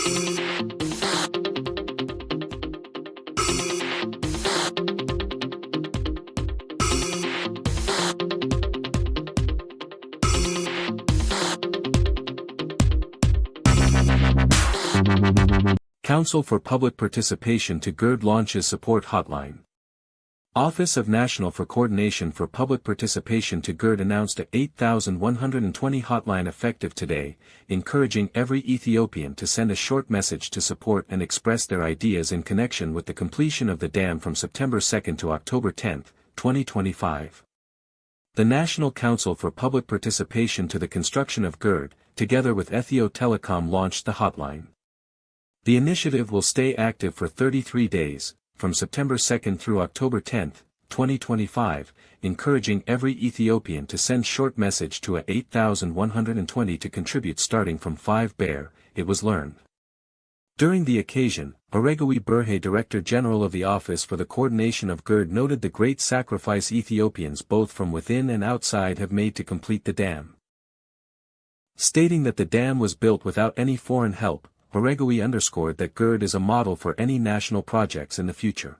Council for Public Participation to GERD launches support hotline. Office of National for Coordination for Public Participation to GERD announced a 8,120 hotline effective today, encouraging every Ethiopian to send a short message to support and express their ideas in connection with the completion of the dam from September 2 to October 10, 2025. The National Council for Public Participation to the construction of GERD, together with Ethio Telecom, launched the hotline. The initiative will stay active for 33 days, from September 2 through October 10, 2025, encouraging every Ethiopian to send short message to a 8,120 to contribute starting from 5 bear, it was learned. During the occasion, Oregawi Burhe, Director General of the Office for the Coordination of GERD, noted the great sacrifice Ethiopians both from within and outside have made to complete the dam. Stating that the dam was built without any foreign help, Oregawi underscored that GERD is a model for any national projects in the future.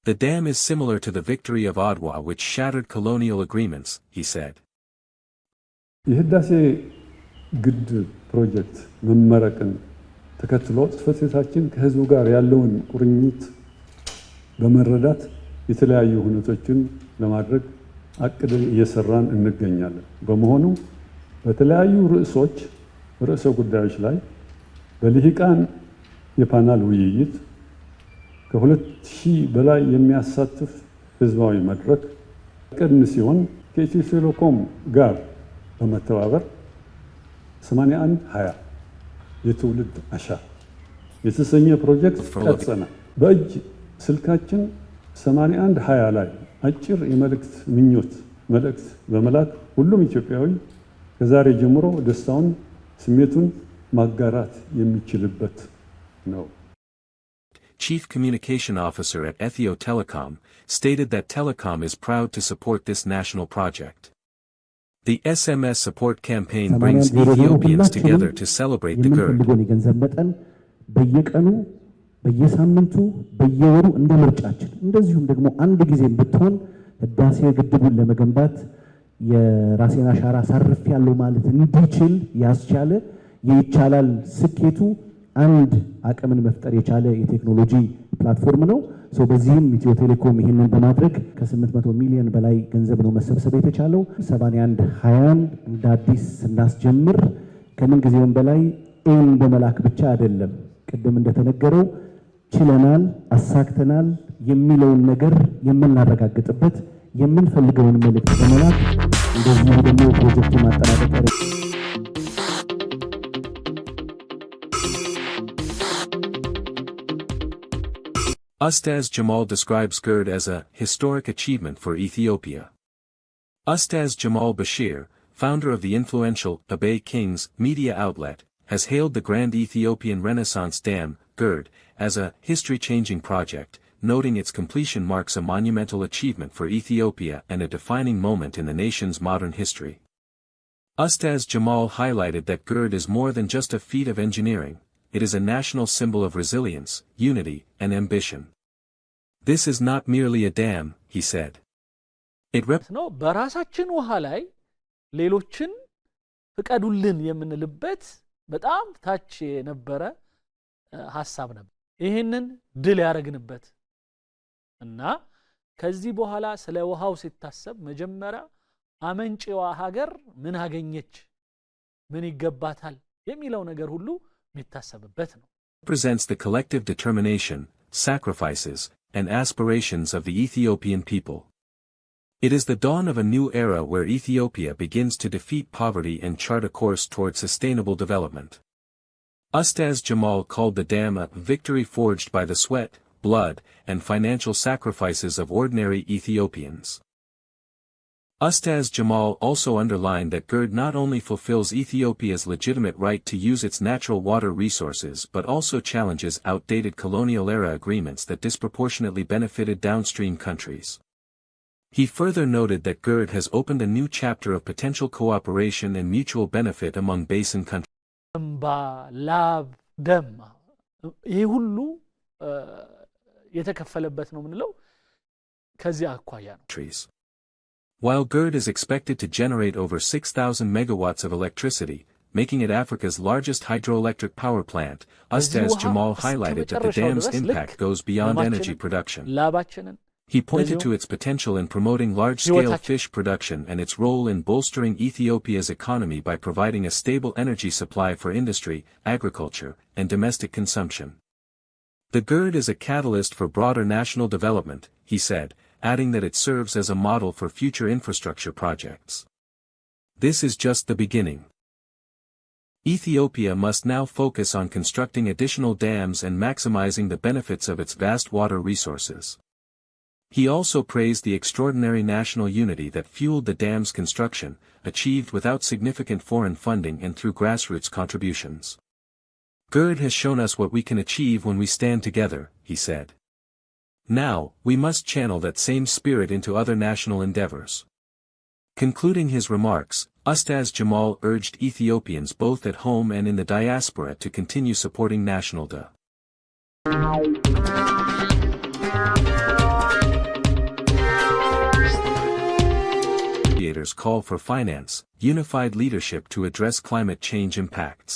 The dam is similar to the victory of Adwa, which shattered colonial agreements, he said. የህዳሴ ግድብ ፕሮጀክት መመረቅን ተከትሎ ጽሕፈት ቤታችን ከህዝቡ ጋር ያለውን ቁርኝት በመረዳት የተለያዩ ሁነቶችን ለማድረግ አቅደን እየሰራን እንገኛለን። በመሆኑ በተለያዩ ርዕሰ ጉዳዮች ላይ በልሂቃን የፓናል ውይይት ከ2000 በላይ የሚያሳትፍ ህዝባዊ መድረክ ቀድም ሲሆን ከኢትዮ ቴሌኮም ጋር በመተባበር 8120 የትውልድ አሻራ የተሰኘ ፕሮጀክት ቀርጸናል። በእጅ ስልካችን 8120 ላይ አጭር የመልእክት መልእክት በመላክ ሁሉም ኢትዮጵያዊ ከዛሬ ጀምሮ ደስታውን ስሜቱን ማጋራት የሚችልበት ነው። Chief Communication Officer at Ethio Telecom, stated that Telecom is proud to support this national project. The SMS support campaign brings Ethiopians together to celebrate the GERD. በየቀኑ በየሳምንቱ በየወሩ እንደምርጫችን እንደዚሁም ደግሞ አንድ ጊዜ ብትሆን ህዳሴ ግድቡን ለመገንባት የራሴን አሻራ ሳርፍ ያለው ማለት እንዲችል ያስቻለ የይቻላል ስኬቱ አንድ አቅምን መፍጠር የቻለ የቴክኖሎጂ ፕላትፎርም ነው። በዚህም ኢትዮ ቴሌኮም ይሄንን በማድረግ ከ800 ሚሊዮን በላይ ገንዘብ ነው መሰብሰብ የተቻለው። 8120 እንደ አዲስ ስናስጀምር ከምን ጊዜውም በላይ ኤን በመላክ ብቻ አይደለም፣ ቅድም እንደተነገረው ችለናል፣ አሳክተናል የሚለውን ነገር የምናረጋግጥበት የምንፈልገውን መልእክት በመላክ እንደዚህ ደግሞ ፕሮጀክቱ ማጠናቀቅ Ustaz Jamal describes GERD as a historic achievement for Ethiopia. Ustaz Jamal Bashir, founder of the influential Abay Kings media outlet, has hailed the Grand Ethiopian Renaissance Dam, GERD, as a history-changing project, noting its completion marks a monumental achievement for Ethiopia and a defining moment in the nation's modern history. Ustaz Jamal highlighted that GERD is more than just a feat of engineering, it is a national symbol of resilience, unity, and ambition. This is not merely a dam, he said. It ነው በራሳችን ውሃ ላይ ሌሎችን ፍቀዱልን የምንልበት በጣም ታች የነበረ ሐሳብ ነበር። ይሄንን ድል ያረግንበት እና ከዚህ በኋላ ስለ ውሃው ሲታሰብ መጀመሪያ አመንጪዋ ሀገር ምን አገኘች ምን ይገባታል የሚለው ነገር ሁሉ የሚታሰብበት ነው። Represents the collective determination, sacrifices, and aspirations of the Ethiopian people. It is the dawn of a new era where Ethiopia begins to defeat poverty and chart a course toward sustainable development. Ustaz Jamal called the dam a victory forged by the sweat, blood, and financial sacrifices of ordinary Ethiopians. Ustaz Jamal also underlined that GERD not only fulfills Ethiopia's legitimate right to use its natural water resources but also challenges outdated colonial-era agreements that disproportionately benefited downstream countries. He further noted that GERD has opened a new chapter of potential cooperation and mutual benefit among basin countries. ላብ ደም ይሄ ሁሉ የተከፈለበት ነው ምንለው ከዚህ አኳያ ነው። While GERD is expected to generate over 6,000 megawatts of electricity, making it Africa's largest hydroelectric power plant, Ustaz Jamal highlighted that the dam's impact goes beyond energy production. He pointed to its potential in promoting large-scale fish production and its role in bolstering Ethiopia's economy by providing a stable energy supply for industry, agriculture, and domestic consumption. The GERD is a catalyst for broader national development, he said, adding that it serves as a model for future infrastructure projects. This is just the beginning. Ethiopia must now focus on constructing additional dams and maximizing the benefits of its vast water resources. He also praised the extraordinary national unity that fueled the dam's construction, achieved without significant foreign funding and through grassroots contributions. GERD has shown us what we can achieve when we stand together, he said. Now, we must channel that same spirit into other national endeavors. Concluding his remarks, Ustaz Jamal urged Ethiopians both at home and in the diaspora to continue supporting national Negotiators call for finance, unified leadership to address climate change impacts.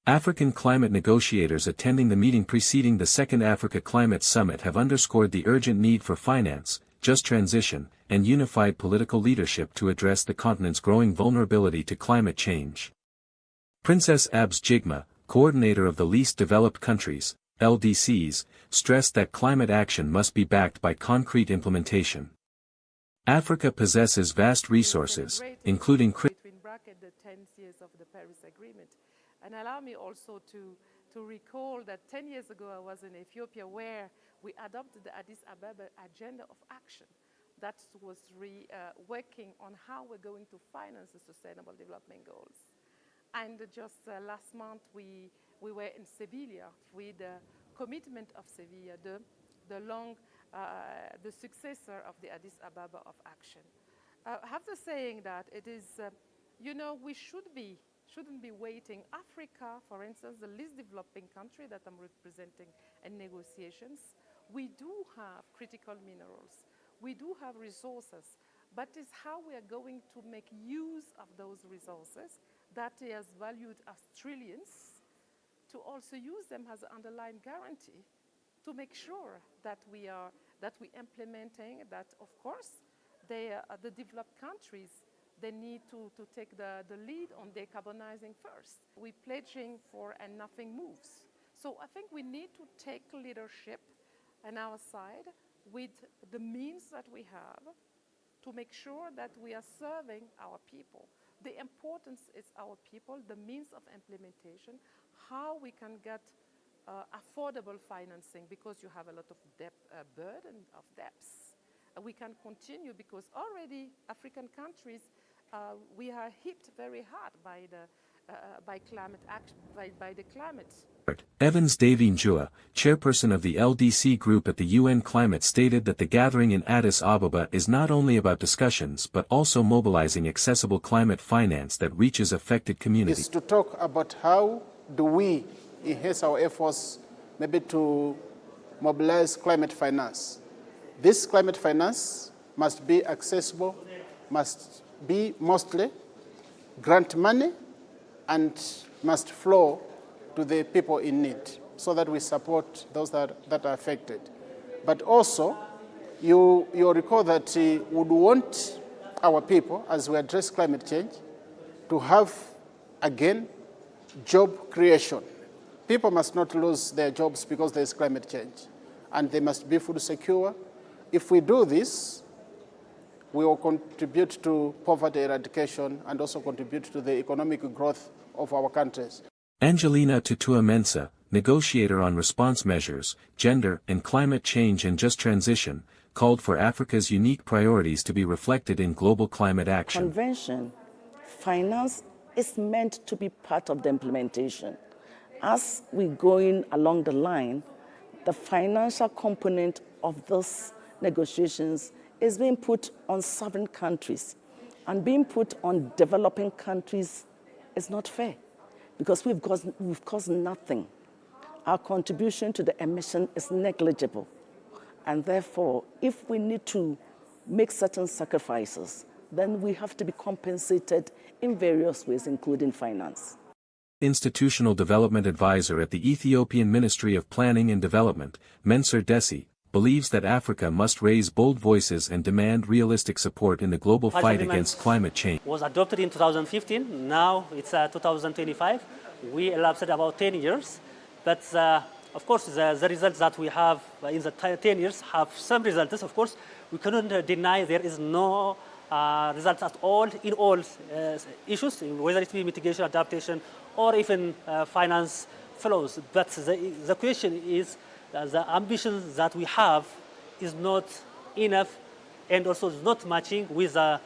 African climate negotiators attending the meeting preceding the Second Africa Climate Summit have underscored the urgent need for finance, just transition, and unified political leadership to address the continent's growing vulnerability to climate change. Princess Abs Jigma, coordinator of the Least Developed Countries, LDCs, stressed that climate action must be backed by concrete implementation. Africa possesses vast resources, including the 10 years of the Paris Agreement. And allow me also to recall that 10 years ago I was in Ethiopia where we adopted the Addis Ababa Agenda of Action. That was working on how we're going to finance the Sustainable Development Goals. And just last month we were in Sevilla with the commitment of Sevilla, the successor of the Addis Ababa of Action. I have to saying that it is, we shouldn't be waiting. Africa, for instance, the least developing country that I'm representing in negotiations, we do have critical minerals, we do have resources, but it's how we are going to make use of those resources that is valued as trillions, to also use them as an underlying guarantee to make sure that we implementing that, of course, the developed countries, they need to take the lead on decarbonizing first. We're pledging for and nothing moves. So I think we need to take leadership on our side with the means that we have to make sure that we are serving our people. The importance is our people, the means of implementation, how we can get affordable financing because you have a lot of burden of debts. We can continue because already African countries we are hit very hard by climate action, by the climate. Evans Davin-Jua, chairperson of the LDC group at the UN Climate, stated that the gathering in Addis Ababa is not only about discussions but also mobilizing accessible climate finance that reaches affected communities. It's to talk about how do we enhance our efforts maybe to mobilize climate finance. This climate finance must be accessible, must be mostly grant money, and must flow to the people in need so that we support those that are affected. But also, you recall that we would want our people, as we address climate change, to have, again, job creation. People must not lose their jobs because there is climate change, and they must be food secure. If we do this, we will contribute to poverty eradication and also contribute to the economic growth of our countries. Angelina Tutua-Mensah, negotiator on response measures, gender and climate change and just transition, called for Africa's unique priorities to be reflected in global climate action. Convention, finance is meant to be part of the implementation. As we're going along the line, the financial component of those negotiations is being put on sovereign countries, and being put on developing countries is not fair, because we've caused nothing. Our contribution to the emission is negligible. And therefore, if we need to make certain sacrifices, then we have to be compensated in various ways, including finance. Institutional Development Advisor at the Ethiopian Ministry of Planning and Development, Mensur Desi, believes that Africa must raise bold voices and demand realistic support in the global fight against climate change. Was adopted in 2015, now it's 2025. We elapsed about 10 years, but of course the results that we have in the 10 years have some results. Of course, we cannot deny there is no results at all in all issues, whether it be mitigation, adaptation, or even finance flows. But the question is, the ambitions that we have is not enough, and also is not matching with the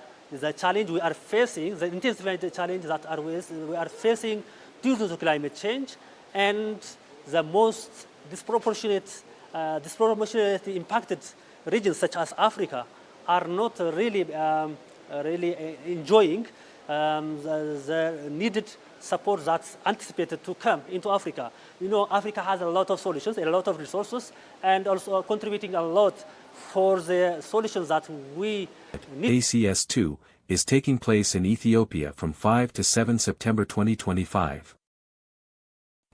challenge we are facing, the intensified challenge that we are facing due to the climate change, and the most disproportionately impacted regions such as Africa are not really enjoying the needed support that's anticipated to come into Africa. You know, Africa has a lot of solutions, a lot of resources, and also contributing a lot for the solutions that we need. ACS2 is taking place in Ethiopia from 5 to 7 September 2025.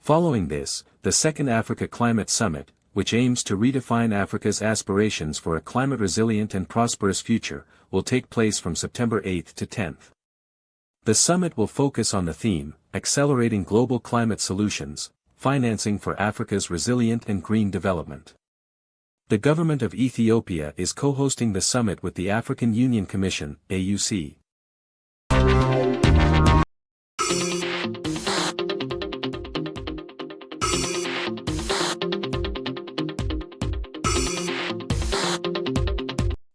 Following this, the Second Africa Climate Summit, which aims to redefine Africa's aspirations for a climate-resilient and prosperous future, will take place from September 8th to 10th. The summit will focus on the theme, Accelerating Global Climate Solutions, Financing for Africa's Resilient and Green Development. The government of Ethiopia is co-hosting the summit with the African Union Commission, AUC.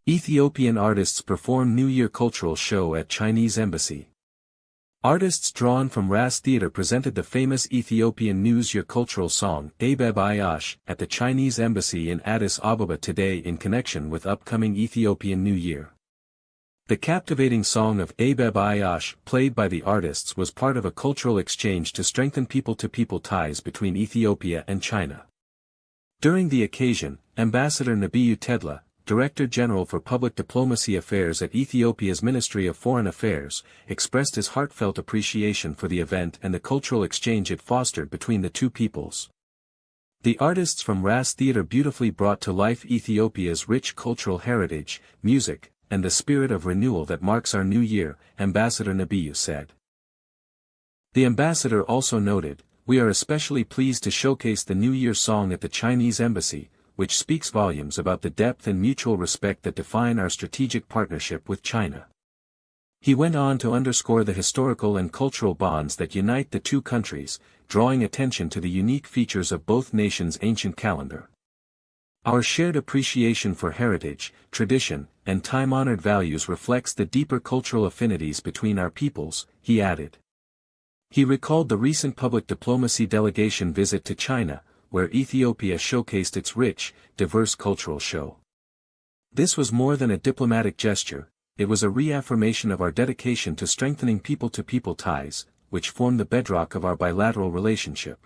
Ethiopian artists perform New Year cultural show at Chinese Embassy. Artists drawn from Ras Theatre presented the famous Ethiopian New Year cultural song, Abeb Ayash, at the Chinese Embassy in Addis Ababa today in connection with upcoming Ethiopian New Year. The captivating song of Abeb Ayash, played by the artists, was part of a cultural exchange to strengthen people-to-people ties between Ethiopia and China. During the occasion, Ambassador Nebiyu Tedla, Director General for Public Diplomacy Affairs at Ethiopia's Ministry of Foreign Affairs, expressed his heartfelt appreciation for the event and the cultural exchange it fostered between the two peoples. The artists from Ras Theatre beautifully brought to life Ethiopia's rich cultural heritage, music, and the spirit of renewal that marks our new year, Ambassador Nebiyu said. The ambassador also noted, "We are especially pleased to showcase the New Year song at the Chinese Embassy, which speaks volumes about the depth and mutual respect that define our strategic partnership with China." He went on to underscore the historical and cultural bonds that unite the two countries, drawing attention to the unique features of both nations' ancient calendar. "Our shared appreciation for heritage, tradition, and time-honored values reflects the deeper cultural affinities between our peoples," he added. He recalled the recent public diplomacy delegation visit to China, where Ethiopia showcased its rich, diverse cultural show. "This was more than a diplomatic gesture, it was a reaffirmation of our dedication to strengthening people-to-people ties, which form the bedrock of our bilateral relationship."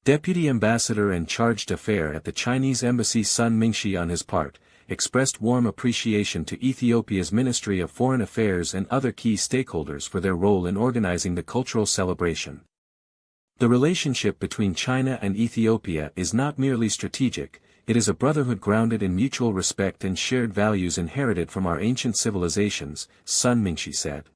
Deputy Ambassador and Charge d'Affaires at the Chinese Embassy Sun Mingxi on his part, expressed warm appreciation to Ethiopia's Ministry of Foreign Affairs and other key stakeholders for their role in organizing the cultural celebration. The relationship between China and Ethiopia is not merely strategic, it is a brotherhood grounded in mutual respect and shared values inherited from our ancient civilizations, Sun Mingxi said.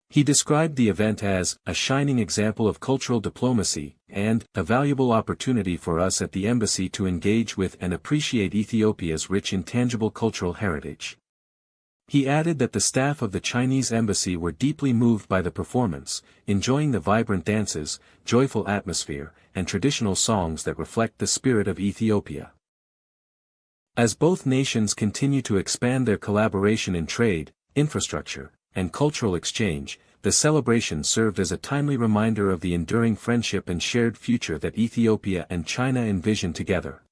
He described the event as a shining example of cultural diplomacy and a valuable opportunity for us at the embassy to engage with and appreciate Ethiopia's rich intangible cultural heritage. He added that the staff of the Chinese embassy were deeply moved by the performance, enjoying the vibrant dances, joyful atmosphere, and traditional songs that reflect the spirit of Ethiopia. As both nations continue to expand their collaboration in trade, infrastructure, and cultural exchange, the celebration served as a timely reminder of the enduring friendship and shared future that Ethiopia and China envision together.